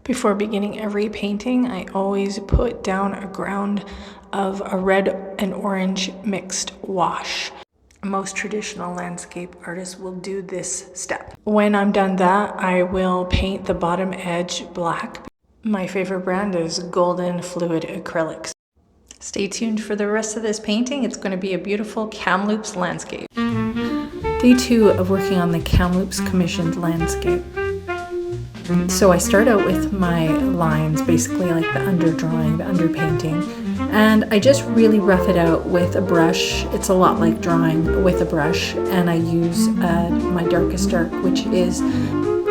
Before beginning every painting, I always put down a ground of a red and orange mixed wash. Most traditional landscape artists will do this step. When I'm done that, I will paint the bottom edge black. My favorite brand is Golden Fluid Acrylics. Stay tuned for the rest of this painting. It's going to be a beautiful Kamloops landscape. Day 2 of working on the Kamloops commissioned landscape. So I start out with my lines, basically like the underdrawing, the underpainting, and I just really rough it out with a brush. It's a lot like drawing with a brush, and I use my darkest dark, which is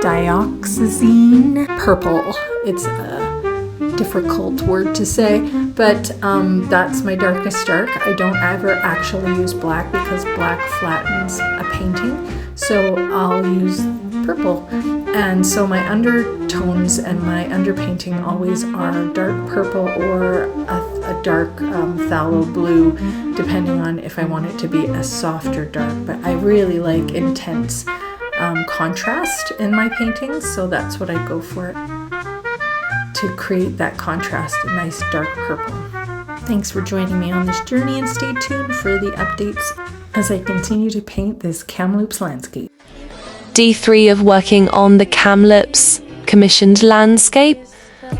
dioxazine purple. It's a difficult word to say, but that's my darkest dark. I don't ever actually use black because black flattens a painting, so I'll use purple. And so my undertones and my underpainting always are dark purple or a dark phthalo blue, depending on if I want it to be a softer dark. But I really like intense contrast in my paintings, so that's what I go for to create that contrast, a nice dark purple. Thanks for joining me on this journey, and stay tuned for the updates as I continue to paint this Kamloops landscape. D3 of working on the Kamloops commissioned landscape.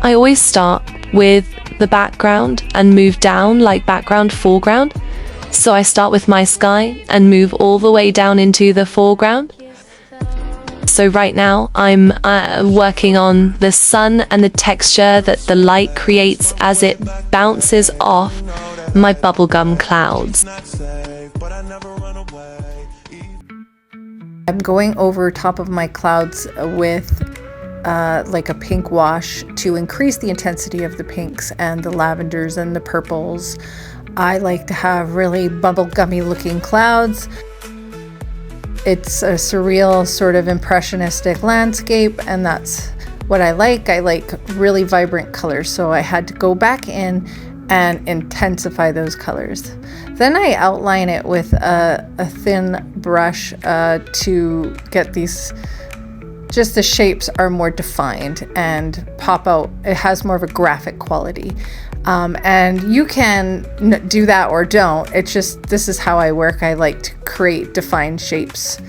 I always start with the background and move down like background, foreground. So I start with my sky and move all the way down into the foreground. So right now I'm working on the sun and the texture that the light creates as it bounces off my bubblegum clouds. I'm going over top of my clouds with like a pink wash to increase the intensity of the pinks and the lavenders and the purples. I like to have really bubblegummy looking clouds. It's a surreal sort of impressionistic landscape, and that's what I like. I like really vibrant colors, so I had to go back in and intensify those colors. Then I outline it with a thin brush to get these, just the shapes are more defined and pop out. It has more of a graphic quality. And you can do that or don't. It's just, this is how I work. I like to create defined shapes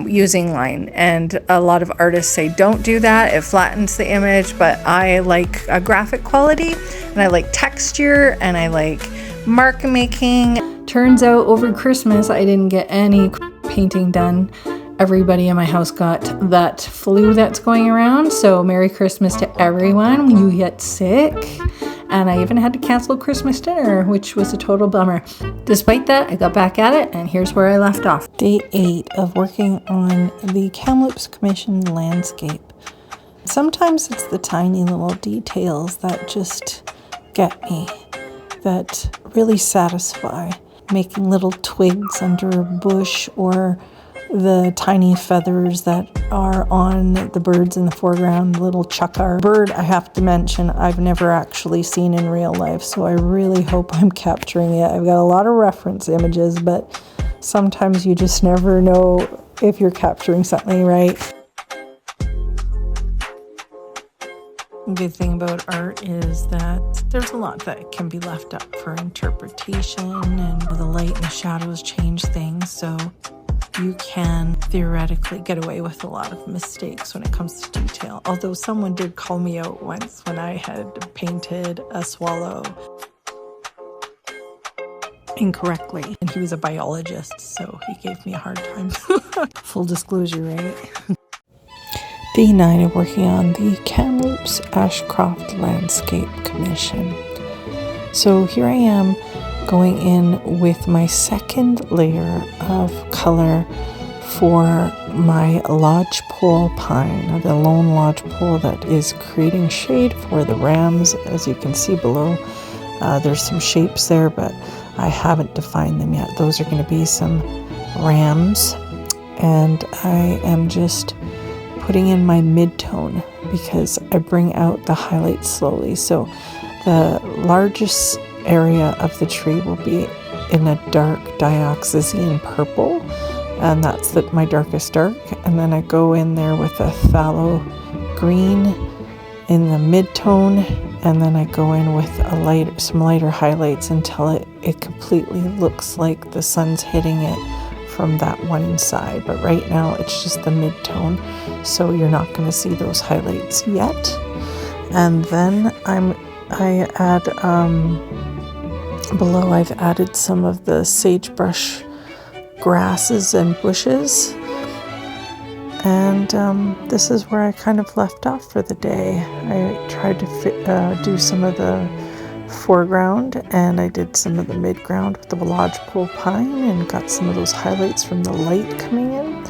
using line. And a lot of artists say don't do that, it flattens the image, but I like a graphic quality, and I like texture, and I like mark making. Turns out over Christmas I didn't get any painting done. Everybody in my house got that flu that's going around, so Merry Christmas to everyone when you get sick. And I even had to cancel Christmas dinner, which was a total bummer. Despite that, I got back at it, and here's where I left off. Day 8 of working on the Kamloops commissioned landscape. Sometimes it's the tiny little details that just get me, that really satisfy. Making little twigs under a bush, or the tiny feathers that are on the birds in the foreground. Little Chukar bird, I have to mention, I've never actually seen in real life, so I really hope I'm capturing it. I've got a lot of reference images, but sometimes you just never know if you're capturing something right. The good thing about art is that there's a lot that can be left up for interpretation, and the light and the shadows change things, so you can theoretically get away with a lot of mistakes when it comes to detail. Although someone did call me out once when I had painted a swallow incorrectly, and he was a biologist, so he gave me a hard time. Full disclosure, right? Day 9 of working on the Kamloops Ashcroft Landscape Commission. So here I am going in with my second layer of color for my lodgepole pine, the lone lodgepole that is creating shade for the rams. As you can see below, there's some shapes there, but I haven't defined them yet. Those are going to be some rams, and I am just putting in my mid-tone because I bring out the highlights slowly. So the largest area of the tree will be in a dark dioxazine purple, and that's my darkest dark. And then I go in there with a phthalo green in the mid-tone, and then I go in with some lighter highlights until it completely looks like the sun's hitting it from that one side. But right now it's just the mid-tone, so you're not going to see those highlights yet. And then I add below, I've added some of the sagebrush grasses and bushes. And this is where I kind of left off for the day. I tried to do some of the foreground, and I did some of the midground with the lodgepole pine and got some of those highlights from the light coming in.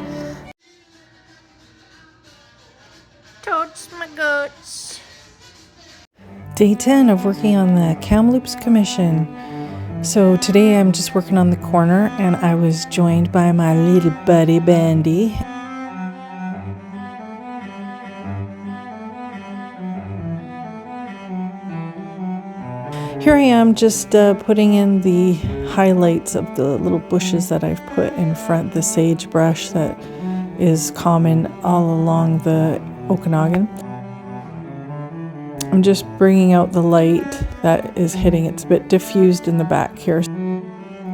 Totes my goats. Day 10 of working on the Kamloops Commission. So today I'm just working on the corner, and I was joined by my little buddy Bandy. Here I am just putting in the highlights of the little bushes that I've put in front, the sagebrush that is common all along the Okanagan. I'm just bringing out the light that is hitting. It's a bit diffused in the back here.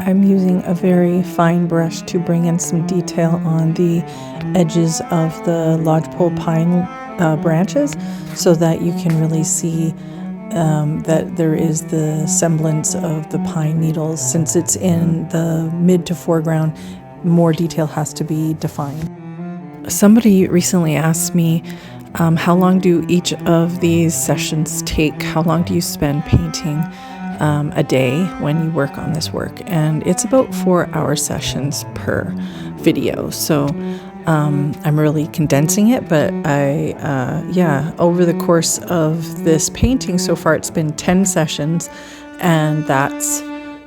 I'm using a very fine brush to bring in some detail on the edges of the lodgepole pine branches, so that you can really see that there is the semblance of the pine needles. Since it's in the mid to foreground, more detail has to be defined. Somebody recently asked me, how long do each of these sessions take? How long do you spend painting a day when you work on this work? And it's about 4-hour sessions per video. So I'm really condensing it, but over the course of this painting so far, it's been 10 sessions, and that's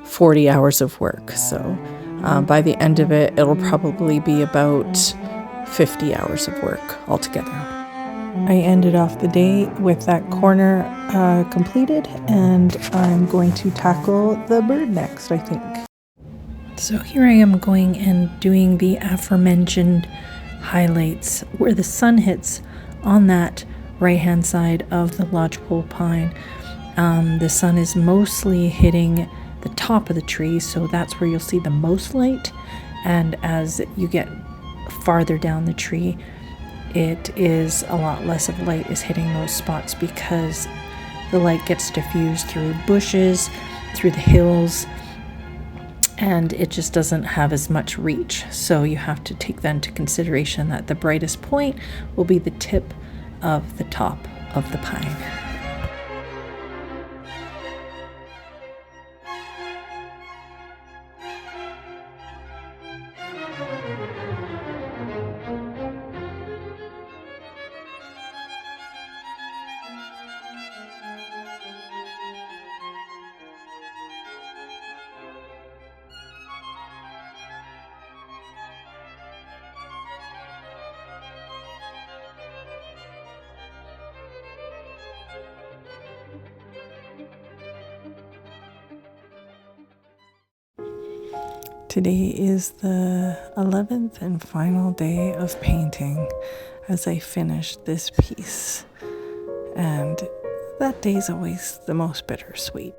40 hours of work. So by the end of it, it'll probably be about 50 hours of work altogether. I ended off the day with that corner completed, and I'm going to tackle the bird next, I think. So here I am going and doing the aforementioned highlights where the sun hits on that right-hand side of the lodgepole pine. The sun is mostly hitting the top of the tree, so that's where you'll see the most light. And as you get farther down the tree, it is a lot less of light is hitting those spots, because the light gets diffused through bushes, through the hills, and it just doesn't have as much reach. So you have to take that into consideration, that the brightest point will be the tip of the top of the pine. Today is the 11th and final day of painting as I finish this piece, and that day is always the most bittersweet.